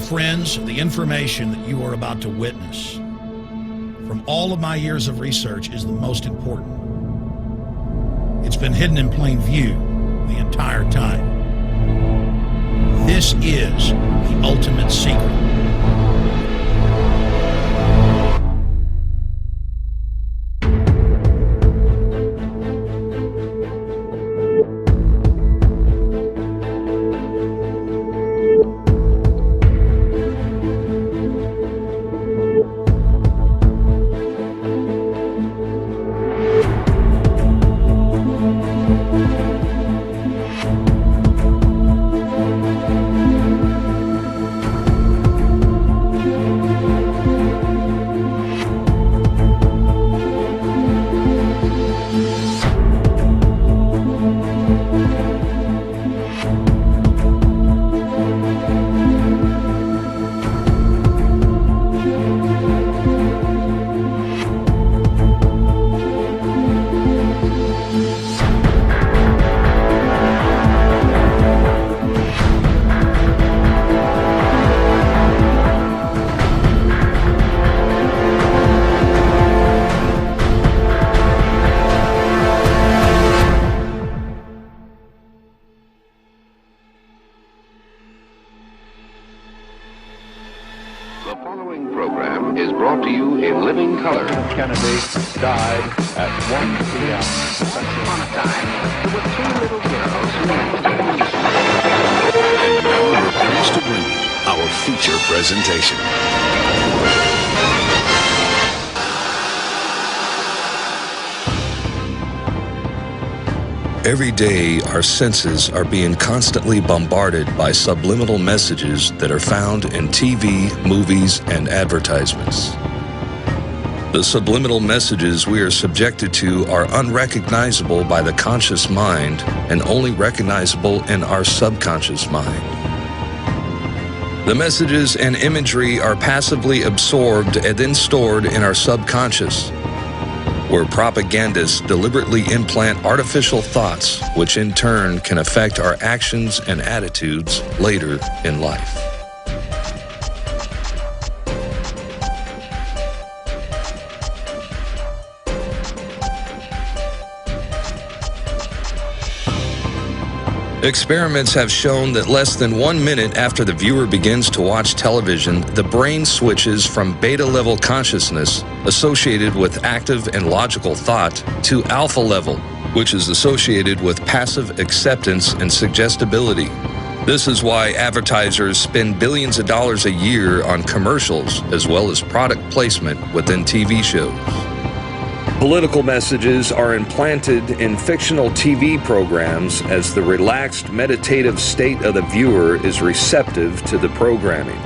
friends, the information that you are about to witness from all of my years of research is the most important. It's been hidden in plain view the entire time. This is the ultimate secret. The following program is brought to you in living color. Kennedy died at 1 p.m. Upon a time, there were two little girls who lived in And now we're pleased to bring you our feature presentation. Every day, our senses are being constantly bombarded by subliminal messages that are found in TV, movies, and advertisements. The subliminal messages we are subjected to are unrecognizable by the conscious mind and only recognizable in our subconscious mind. The messages and imagery are passively absorbed and then stored in our subconscious, where propagandists deliberately implant artificial thoughts, which in turn can affect our actions and attitudes later in life. Experiments have shown that less than 1 minute after the viewer begins to watch television, the brain switches from beta-level consciousness, associated with active and logical thought, to alpha level, which is associated with passive acceptance and suggestibility. This is why advertisers spend billions of dollars a year on commercials, as well as product placement within TV shows. Political messages are implanted in fictional TV programs as the relaxed, meditative state of the viewer is receptive to the programming.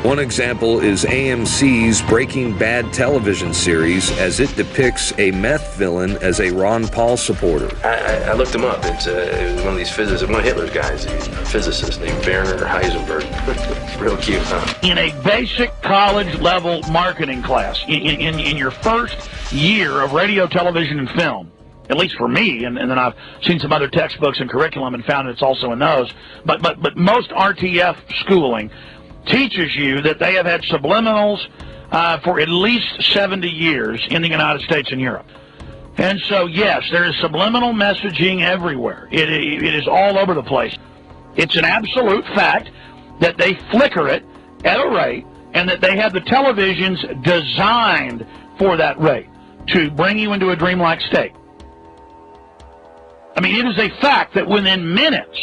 One example is AMC's Breaking Bad television series, as it depicts a meth villain as a Ron Paul supporter. I looked him up. It was one of these physicists, one of Hitler's guys, a physicist named Werner Heisenberg. Real cute, huh? In a basic college-level marketing class, in your first year of radio, television, and film, at least for me, and then I've seen some other textbooks and curriculum and found it's also in those, but most RTF schooling teaches you that they have had subliminals for at least 70 years in the United States and Europe. And so, yes, there is subliminal messaging everywhere. It is all over the place. It's an absolute fact that they flicker it at a rate, and that they have the televisions designed for that rate to bring you into a dreamlike state. I mean, it is a fact that within minutes,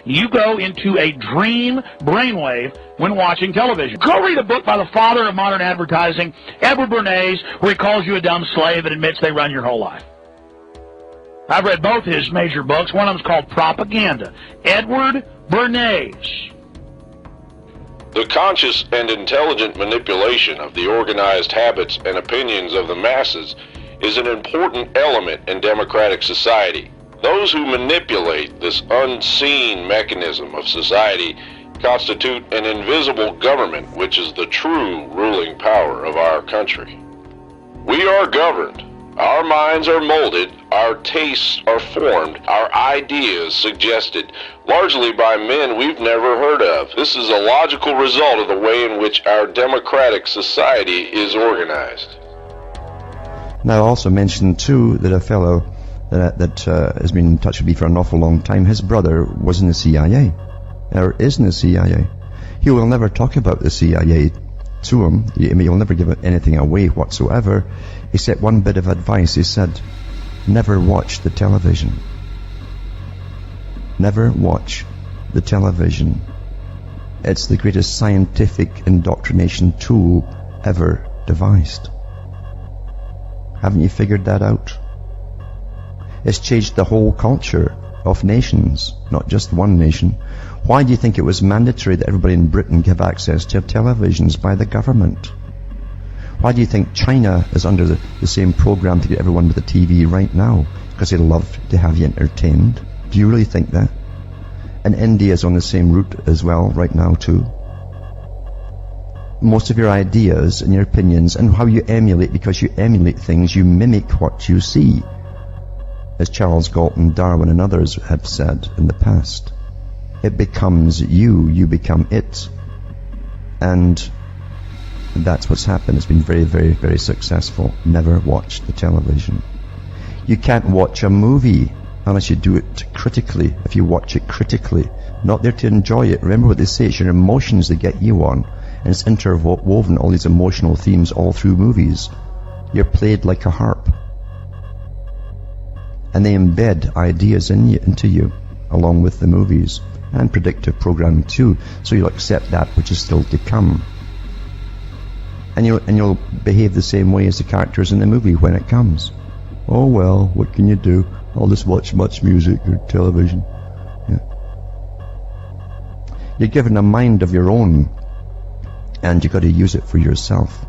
you go into a dream brainwave when watching television. Go read a book by the father of modern advertising, Edward Bernays, where he calls you a dumb slave and admits they run your whole life. I've read both his major books. One of them's called Propaganda. Edward Bernays. The conscious and intelligent manipulation of the organized habits and opinions of the masses is an important element in democratic society. Those who manipulate this unseen mechanism of society constitute an invisible government, which is the true ruling power of our country. We are governed Our minds are molded, our tastes are formed, our ideas suggested, largely by men we've never heard of. This is a logical result of the way in which our democratic society is organized. Now, I also mentioned, too, that a fellow that has been in touch with me for an awful long time, his brother was in the CIA, or is in the CIA. He will never talk about the CIA to him. He'll never give anything away whatsoever, except one bit of advice. He said, never watch the television. Never watch the television. It's the greatest scientific indoctrination tool ever devised. Haven't you figured that out? It's changed the whole culture of nations, not just one nation. Why do you think it was mandatory that everybody in Britain give access to televisions by the government? Why do you think China is under the same program to get everyone with a TV right now? Because they love to have you entertained. Do you really think that? And India is on the same route as well right now too. Most of your ideas and your opinions and how you emulate, because you emulate things, you mimic what you see. As Charles Galton, Darwin and others have said in the past. It becomes you, you become it. And that's what's happened. It's been very, very, very successful. Never watch the television. You can't watch a movie unless you do it critically. If you watch it critically, not there to enjoy it. Remember what they say, it's your emotions that get you on. And it's interwoven, all these emotional themes all through movies. You're played like a harp. And they embed ideas into you, along with the movies. And predictive programming too. So you'll accept that which is still to come. And you'll behave the same way as the characters in the movie when it comes. Oh well, what can you do? I'll just watch much music or television. Yeah. You're given a mind of your own, and you've got to use it for yourself.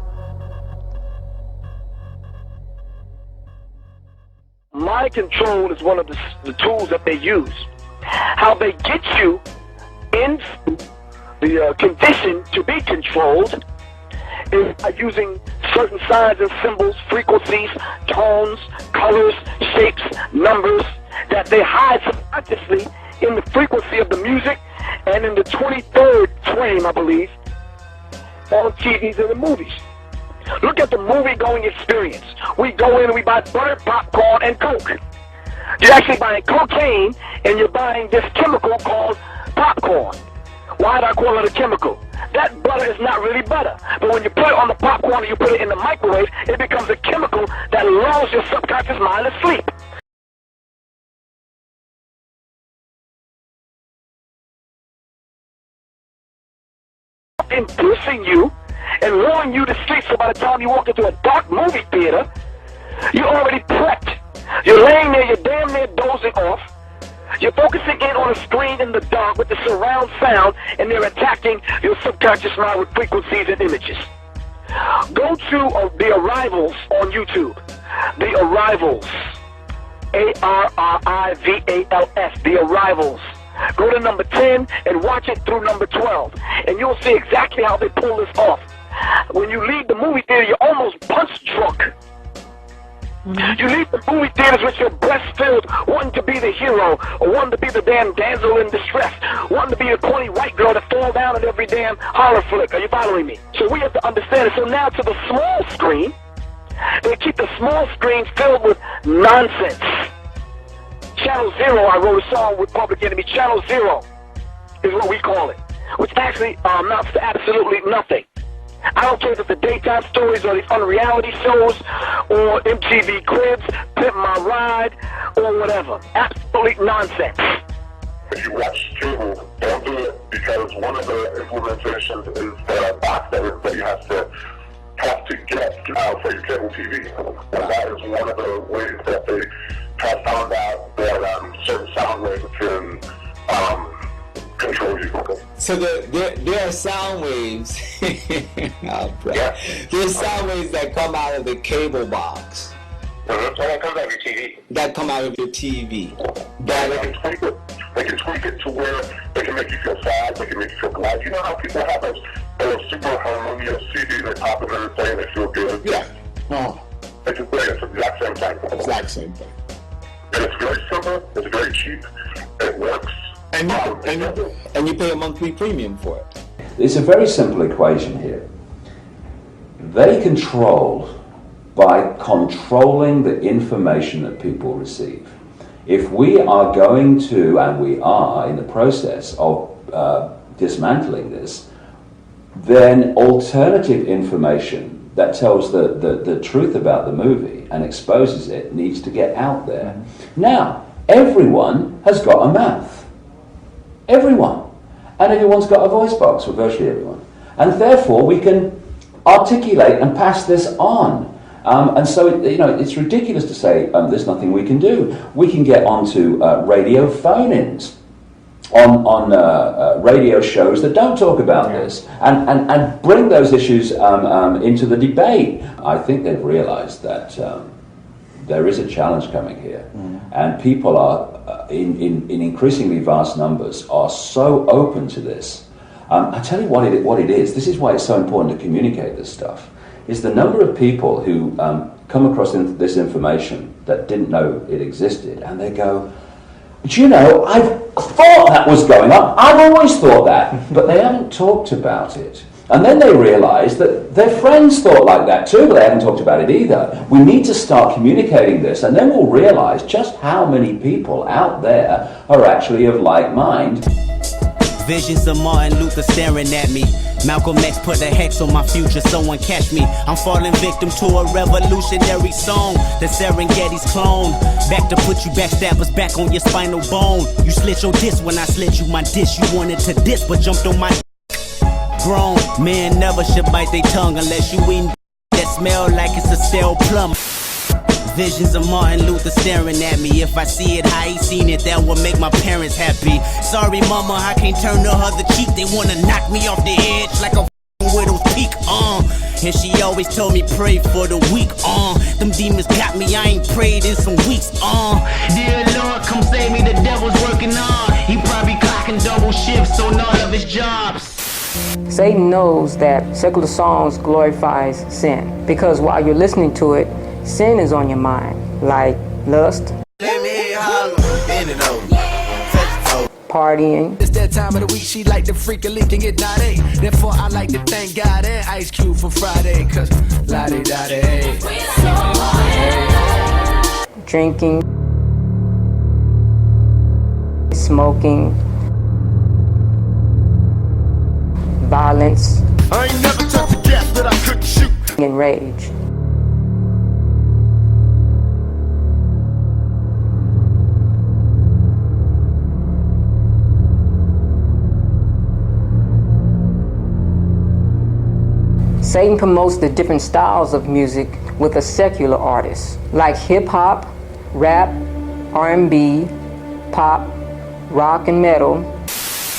Mind control is one of the tools that they use. How they get you into the condition to be controlled is by using certain signs and symbols, frequencies, tones, colors, shapes, numbers that they hide subconsciously in the frequency of the music and in the 23rd frame, I believe, on TVs and the movies. Look at the movie-going experience. We go in and we buy butter, popcorn, and Coke. You're actually buying cocaine and you're buying this chemical called popcorn. Why do I call it a chemical? That butter is not really butter. But when you put it on the popcorn and you put it in the microwave, it becomes a chemical that lulls your subconscious mind to sleep. Inducing you and lulling you to sleep, so by the time you walk into a dark movie theater, you're already prepped. You're laying there, you're damn near dozing off. You're focusing in on a screen in the dark with the surround sound, and they're attacking your subconscious mind with frequencies and images. Go to The Arrivals on YouTube. The Arrivals. A-R-R-I-V-A-L-S. The Arrivals. Go to number 10 and watch it through number 12. And you'll see exactly how they pull this off. When you leave the movie theater, you're almost punch drunk. You leave the movie theaters with your breast filled, wanting to be the hero, or wanting to be the damn damsel in distress, wanting to be the corny white girl that falls down at every damn horror flick. Are you following me? So we have to understand it. So now to the small screen, they keep the small screen filled with nonsense. Channel Zero, I wrote a song with Public Enemy. Channel Zero is what we call it, which actually amounts to absolutely nothing. I don't care if it's the daytime stories or the unreality shows or MTV Cribs, Pimp My Ride, or whatever. Absolutely nonsense. If you watch cable, don't do it, because one of the implementations is the box that everybody has to get for your cable TV. And that is one of the ways that they have found out that certain sound waves can control you. So there are sound waves. Oh, yeah. There are sound waves that come out of the cable box. Mm-hmm. So that comes out of your TV. That come out of your TV. They can tweak it. They can tweak it to where they can make you feel sad, they can make you feel glad. You know how people have those super harmonious CDs, they pop in everything, they feel good? Yeah. Oh. It's the exact same thing. Exact same thing. And it's very simple, it's very cheap, it works. And you pay a monthly premium for it. It's a very simple equation here. They control by controlling the information that people receive. If we are going to, and we are in the process of dismantling this, then alternative information that tells the truth about the movie and exposes it needs to get out there. Now, everyone has got a mouth. Everyone. And everyone's got a voice box, or virtually everyone. And therefore we can articulate and pass this on. And so, it's ridiculous to say there's nothing we can do. We can get onto radio phone-ins on radio shows that don't talk about this and bring those issues into the debate. I think they've realized that there is a challenge coming here. And people are, in increasingly vast numbers, are so open to this. I tell you what it is. This is why it's so important to communicate this stuff. Is the number of people who come across this information that didn't know it existed, and they go, "Do you know, I've thought that was going on. I've always thought that," but they haven't talked about it. And then they realise that their friends thought like that too, but they haven't talked about it either. We need to start communicating this, and then we'll realise just how many people out there are actually of like mind. Visions of Martin Luther staring at me. Malcolm X put a hex on my future, someone catch me. I'm falling victim to a revolutionary song. The Serengeti's clone. Back to put you backstabbers back on your spinal bone. You slit your disc when I slit you my dish. You wanted to diss but jumped on my grown. Men never should bite their tongue unless you eating that smell like it's a stale plum. Visions of Martin Luther staring at me. If I see it how he seen it, that would make my parents happy. Sorry mama, I can't turn the other cheek. They wanna knock me off the edge like a widow's peak, and she always told me pray for the weak, them demons got me, I ain't prayed in some weeks, Dear Lord, come save me, the devil's working on. He probably clocking double shifts on all of his jobs. Satan knows that secular songs glorifies sin, because while you're listening to it, sin is on your mind, like lust, partying. It's that time of the week she like to freak a leak and get naughty. Therefore I like to thank God and Ice Cube for Friday, cause la-di-da-di. Drinking, smoking, violence, I ain't never touched a gas that I couldn't shoot, and rage. Satan promotes the different styles of music with a secular artist, like hip-hop, rap, R&B, pop, rock, and metal.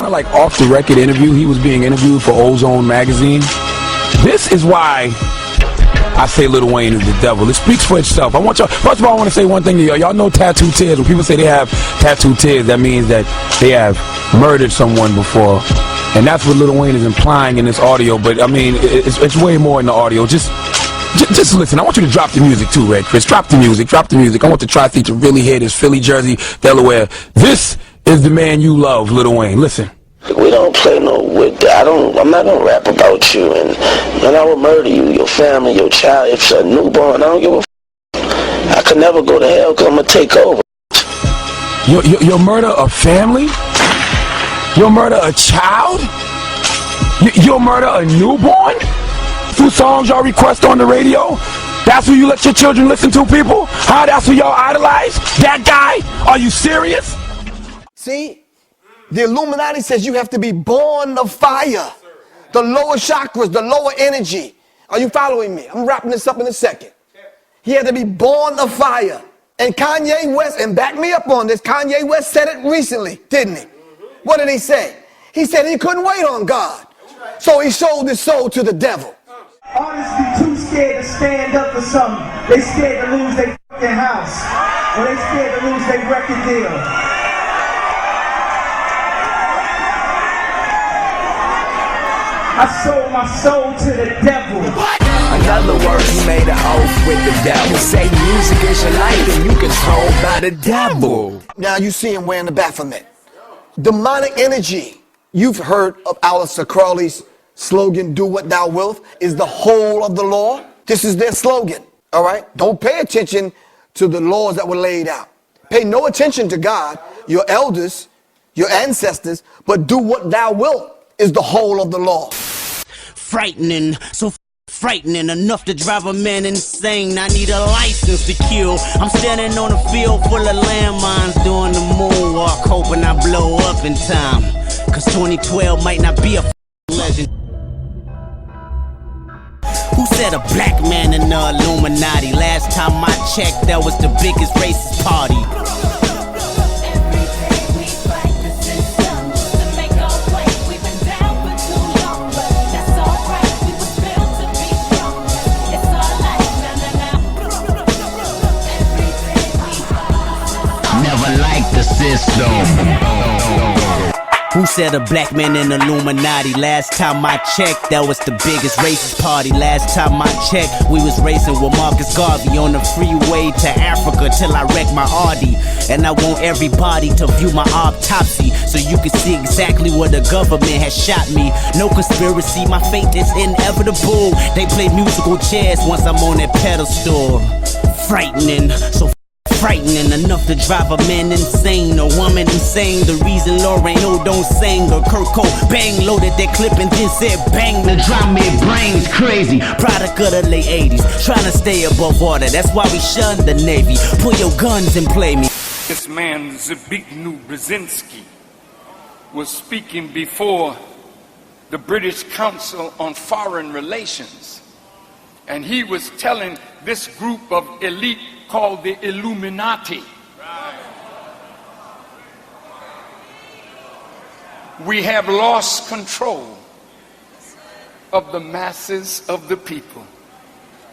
Like off-the-record interview, he was being interviewed for Ozone magazine. This is why I say Lil Wayne is the devil. It speaks for itself. I want y'all, first of all, I want to say one thing to y'all. Y'all know tattoo tears. When people say they have tattoo tears, that means that they have murdered someone before. And that's what Lil Wayne is implying in this audio, but I mean, it's way more in the audio. Just listen. I want you to drop the music too, Red Chris. Drop the music. I want the Tri-State to really hear this. Philly, Jersey, Delaware. This is the man you love, Lil Wayne. Listen. We don't play no with that. I'm not gonna rap about you, and I will murder you, your family, your child. If it's a newborn, I don't give a I could never go to hell because I'm gonna take over. You'll murder a family? You'll murder a child? You'll murder a newborn? 2 songs y'all request on the radio? That's who you let your children listen to, people? Huh? That's who y'all idolize? That guy? Are you serious? See, the Illuminati says you have to be born of fire. The lower chakras, the lower energy. Are you following me? I'm wrapping this up in a second. He had to be born of fire. And Kanye West, and back me up on this, Kanye West said it recently, didn't he? What did he say? He said he couldn't wait on God. So he sold his soul to the devil. Artists be too scared to stand up for something. They scared to lose their fucking house. Or they scared to lose their record deal. I sold my soul to the devil. I other words, you made an oath with the devil. You say music is your life and you controlled by the devil. Now you see him wearing the Baphomet. Demonic energy. You've heard of Aleister Crowley's slogan, do what thou wilt, is the whole of the law. This is their slogan, all right? Don't pay attention to the laws that were laid out. Pay no attention to God, your elders, your ancestors, but do what thou wilt is the whole of the law. Frightening, so frightening enough to drive a man insane. I need a license to kill. I'm standing on a field full of landmines doing the moonwalk, hoping I blow up in time. Cause 2012 might not be a legend. Who said a black man in the Illuminati? Last time I checked, that was the biggest racist party. Never liked the system. Who said a black man in Illuminati? Last time I checked, that was the biggest racist party. Last time I checked, we was racing with Marcus Garvey on the freeway to Africa till I wrecked my Audi. And I want everybody to view my autopsy so you can see exactly where the government has shot me. No conspiracy, my fate is inevitable. They play musical chairs once I'm on that pedestal. Frightening, so frightening enough to drive a man insane, a woman insane. The reason Lorraine don't sing, or Kurt Cobain loaded that clip and then said bang. The drive me brains crazy. Product of the late 80s, trying to stay above water. That's why we shun the Navy. Put your guns and play me. This man Zbigniew Brzezinski was speaking before the British Council on Foreign Relations, and he was telling this group of elite called the Illuminati. We have lost control of the masses of the people.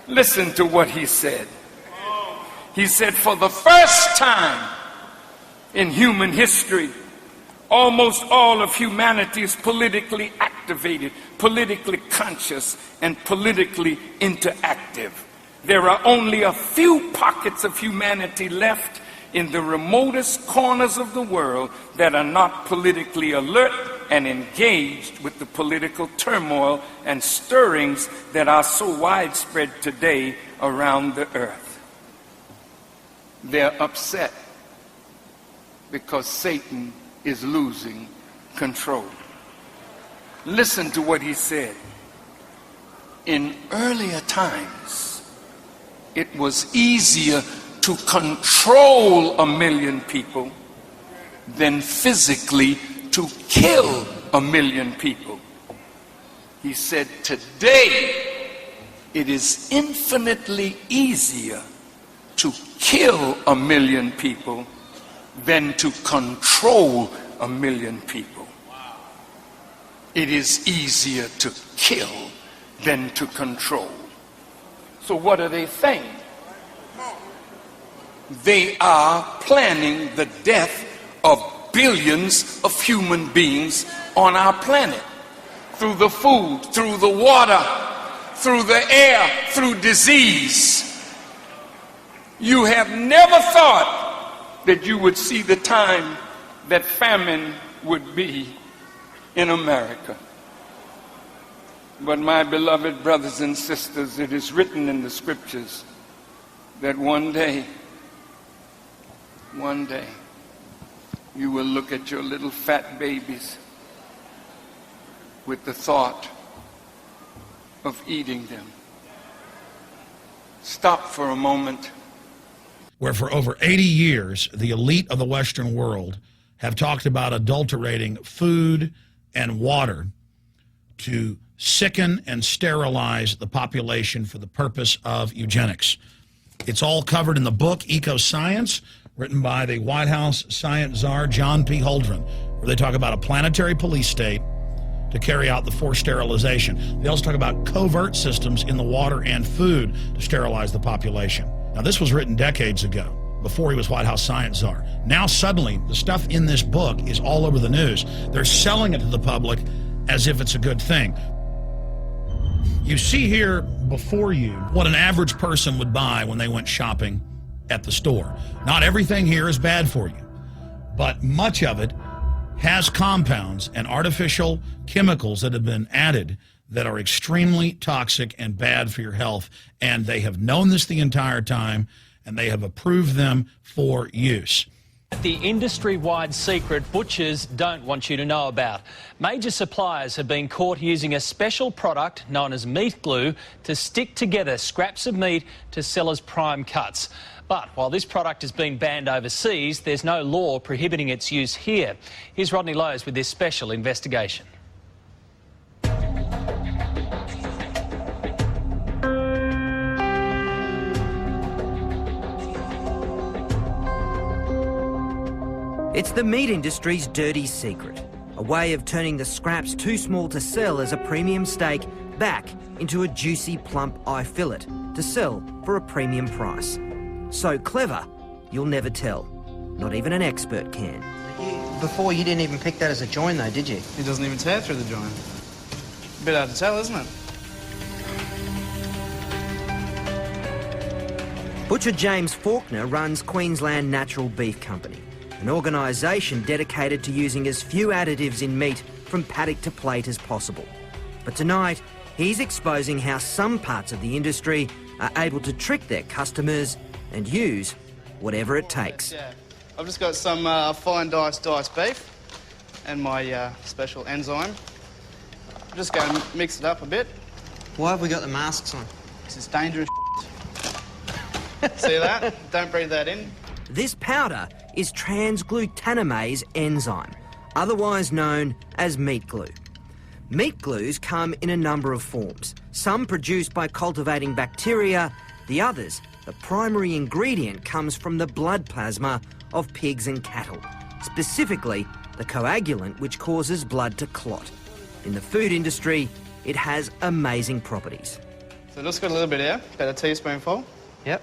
Listen to what he said. He said, for the first time in human history, almost all of humanity is politically activated, politically conscious, and politically interactive. There are only a few pockets of humanity left in the remotest corners of the world that are not politically alert and engaged with the political turmoil and stirrings that are so widespread today around the earth. They're upset because Satan is losing control. Listen to what he said. In earlier times, it was easier to control 1 million people than physically to kill 1 million people. He said, today it is infinitely easier to kill 1 million people than to control 1 million people. It is easier to kill than to control. So what are they saying? They are planning the death of billions of human beings on our planet. Through the food, through the water, through the air, through disease. You have never thought that you would see the time that famine would be in America. But my beloved brothers and sisters, it is written in the scriptures that one day, you will look at your little fat babies with the thought of eating them. Stop for a moment. Where for over 80 years, the elite of the Western world have talked about adulterating food and water to sicken and sterilize the population for the purpose of eugenics. It's all covered in the book Eco Science, written by the White House science czar John P. Holdren, where they talk about a planetary police state to carry out the forced sterilization. They also talk about covert systems in the water and food to sterilize the population. Now, this was written decades ago, before he was White House science czar. Now, suddenly, the stuff in this book is all over the news. They're selling it to the public as if it's a good thing. You see here before you what an average person would buy when they went shopping at the store. Not everything here is bad for you, but much of it has compounds and artificial chemicals that have been added that are extremely toxic and bad for your health, and they have known this the entire time, and they have approved them for use. The industry-wide secret butchers don't want you to know about. Major suppliers have been caught using a special product known as meat glue to stick together scraps of meat to sell as prime cuts. But while this product has been banned overseas, there's no law prohibiting its use here. Here's Rodney Lowe's with this special investigation. It's the meat industry's dirty secret, a way of turning the scraps too small to sell as a premium steak back into a juicy, plump eye fillet to sell for a premium price. So clever, you'll never tell. Not even an expert can. Before, you didn't even pick that as a join, though, did you? It doesn't even tear through the joint. A bit hard to tell, isn't it? Butcher James Faulkner runs Queensland Natural Beef Company, an organisation dedicated to using as few additives in meat from paddock to plate as possible. But tonight, he's exposing how some parts of the industry are able to trick their customers and use whatever it takes. Yeah. I've just got some fine diced beef and my special enzyme. I'm just going to mix it up a bit. Why have we got the masks on? This is dangerous. See that? Don't breathe that in. This powder is transglutamase enzyme, otherwise known as meat glue. Meat glues come in a number of forms, some produced by cultivating bacteria, the others, the primary ingredient comes from the blood plasma of pigs and cattle, specifically the coagulant which causes blood to clot. In the food industry, it has amazing properties. So just got a little bit here, about a teaspoonful. Yep.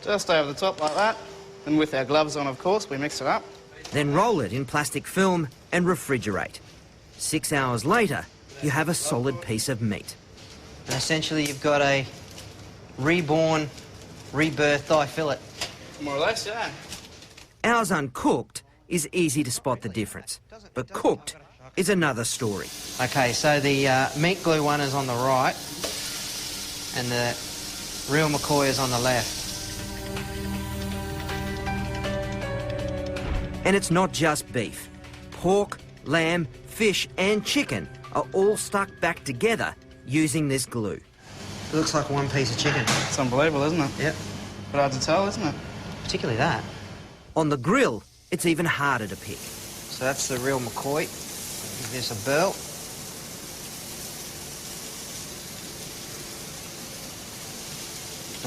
Just over the top like that. And with our gloves on, of course, we mix it up. Then roll it in plastic film and refrigerate. 6 hours later, you have a solid piece of meat. And essentially you've got a reborn, rebirthed eye fillet. More or less, yeah. Ours uncooked is easy to spot the difference, but cooked is another story. Okay, so the meat glue one is on the right and the real McCoy is on the left. And it's not just beef. Pork, lamb, fish and chicken are all stuck back together using this glue. It looks like one piece of chicken. It's unbelievable, isn't it? Yep. But hard to tell, isn't it? Particularly that. On the grill, it's even harder to pick. So that's the real McCoy. Give this a burl.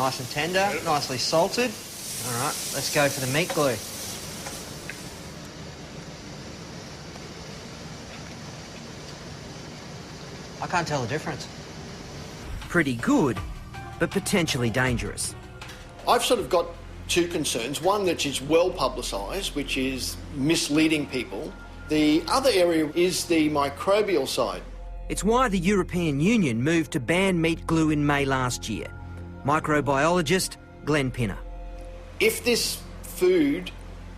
Nice and tender, nicely salted. All right, let's go for the meat glue. I can't tell the difference. Pretty good, but potentially dangerous. I've sort of got two concerns. One that is well publicised, which is misleading people. The other area is the microbial side. It's why the European Union moved to ban meat glue in May last year. Microbiologist Glenn Pinner. If this food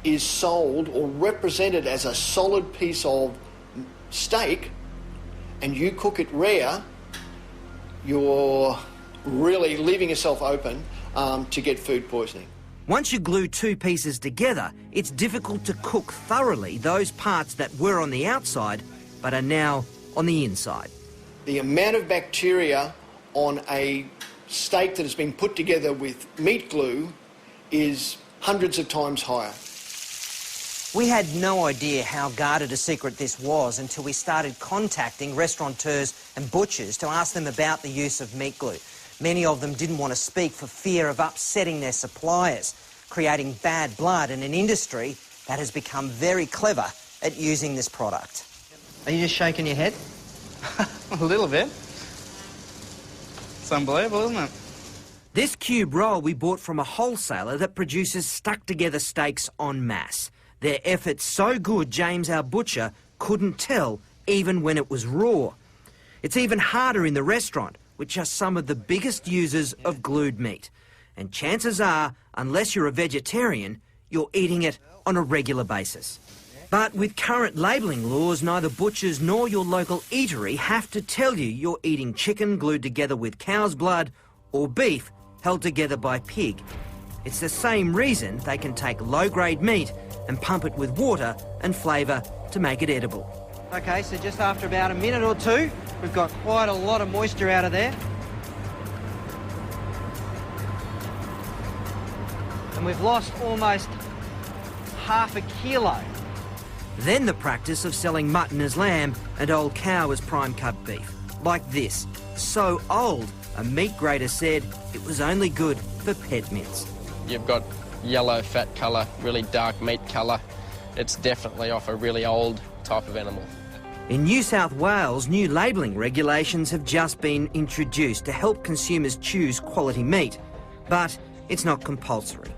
is sold or represented as a solid piece of steak and you cook it rare, you're really leaving yourself open to get food poisoning. Once you glue two pieces together, it's difficult to cook thoroughly those parts that were on the outside but are now on the inside. The amount of bacteria on a steak that has been put together with meat glue is hundreds of times higher. We had no idea how guarded a secret this was until we started contacting restaurateurs and butchers to ask them about the use of meat glue. Many of them didn't want to speak for fear of upsetting their suppliers, creating bad blood in an industry that has become very clever at using this product. Are you just shaking your head? A little bit. It's unbelievable, isn't it? This cube roll we bought from a wholesaler that produces stuck-together steaks en masse. Their effort's so good, James, our butcher, couldn't tell even when it was raw. It's even harder in the restaurant, which are some of the biggest users of glued meat. And chances are, unless you're a vegetarian, you're eating it on a regular basis. But with current labelling laws, neither butchers nor your local eatery have to tell you you're eating chicken glued together with cow's blood or beef held together by pig. It's the same reason they can take low-grade meat and pump it with water and flavour to make it edible. Okay, so just after about a minute or two, we've got quite a lot of moisture out of there. And we've lost almost half a kilo. Then the practice of selling mutton as lamb and old cow as prime cut beef. Like this. So old, a meat grader said it was only good for pet mince. You've got yellow fat colour, really dark meat colour. It's definitely off a really old type of animal. In New South Wales, new labelling regulations have just been introduced to help consumers choose quality meat, but it's not compulsory.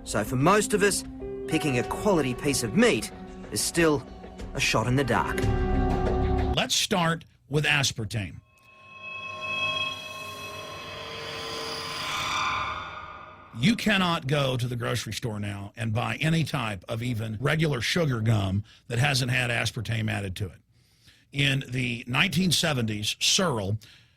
So for most of us, picking a quality piece of meat is still a shot in the dark. Let's start with aspartame. You cannot go to the grocery store now and buy any type of even regular sugar gum that hasn't had aspartame added to it. In the 1970s, Searle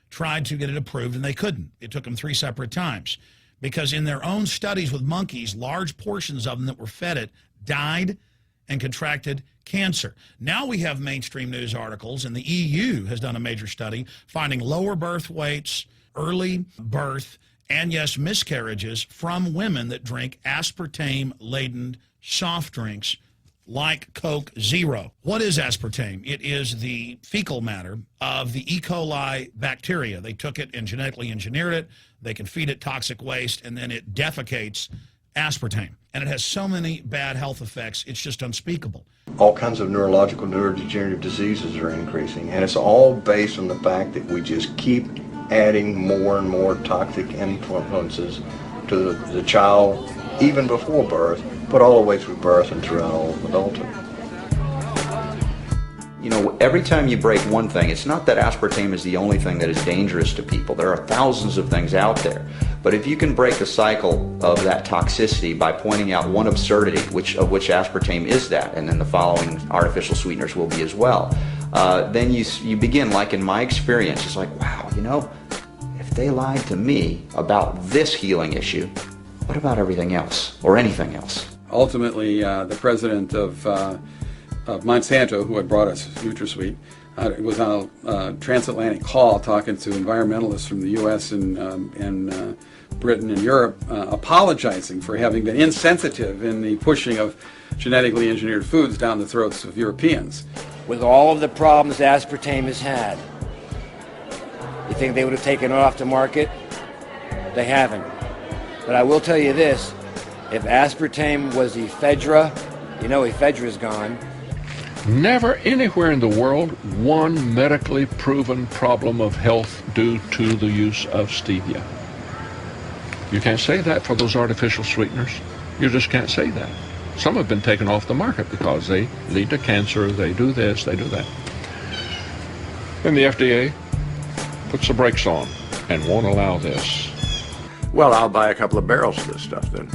tried to get it approved, and they couldn't. It took them 3 separate times because in their own studies with monkeys, large portions of them that were fed it died and contracted cancer. Now we have mainstream news articles, and the EU has done a major study finding lower birth weights, early birth, and yes, miscarriages from women that drink aspartame-laden soft drinks like Coke Zero. What is aspartame? It is the fecal matter of the E. coli bacteria. They took it and genetically engineered it. They can feed it toxic waste, and then it defecates aspartame. And it has so many bad health effects, it's just unspeakable. All kinds of neurological, neurodegenerative diseases are increasing, and it's all based on the fact that we just keep adding more and more toxic influences to the child, even before birth, but all the way through birth and throughout all of adulthood. You know, every time you break one thing, it's not that aspartame is the only thing that is dangerous to people. There are thousands of things out there. But if you can break the cycle of that toxicity by pointing out one absurdity, of which aspartame is that, and then the following artificial sweeteners will be as well, then you begin, like in my experience, it's like, wow, you know, if they lied to me about this healing issue, what about everything else, or anything else? Ultimately, the president of Monsanto, who had brought us NutraSweet, was on a transatlantic call talking to environmentalists from the U.S. and Britain and Europe, apologizing for having been insensitive in the pushing of genetically engineered foods down the throats of Europeans. With all of the problems aspartame has had, you think they would have taken it off the market? They haven't. But I will tell you this, if aspartame was ephedra, you know ephedra is gone. Never anywhere in the world one medically proven problem of health due to the use of stevia. You can't say that for those artificial sweeteners. You just can't say that. Some have been taken off the market because they lead to cancer, they do this, they do that. And the FDA puts the brakes on and won't allow this. Well, I'll buy a couple of barrels of this stuff then.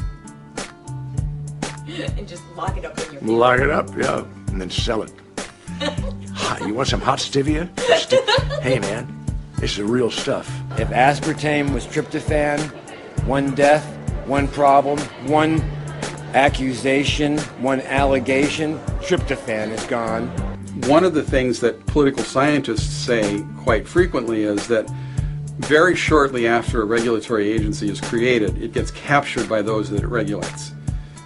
And just lock it up in your Lock it up, yeah, and then sell it. You want some hot stevia? Hey, man, this is the real stuff. If aspartame was tryptophan, one death, one problem, one accusation, one allegation, tryptophan is gone. One of the things that political scientists say quite frequently is that very shortly after a regulatory agency is created, it gets captured by those that it regulates.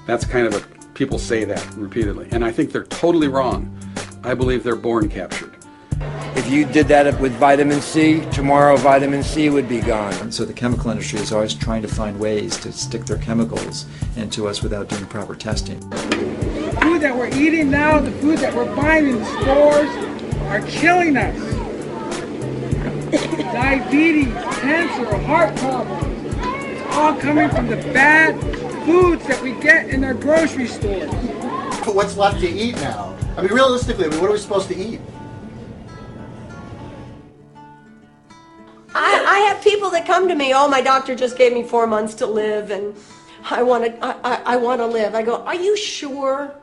That's kind of people say that repeatedly, and I think they're totally wrong. I believe they're born captured. If you did that with vitamin C, tomorrow vitamin C would be gone. And so the chemical industry is always trying to find ways to stick their chemicals into us without doing proper testing. The food that we're eating now, the food that we're buying in the stores are killing us. Diabetes, cancer, heart problems, it's all coming from the bad foods that we get in our grocery stores. What's left to eat now? I mean, realistically, what are we supposed to eat? have people that come to me, oh, my doctor just gave me 4 months to live and I want to live. I go, are you sure?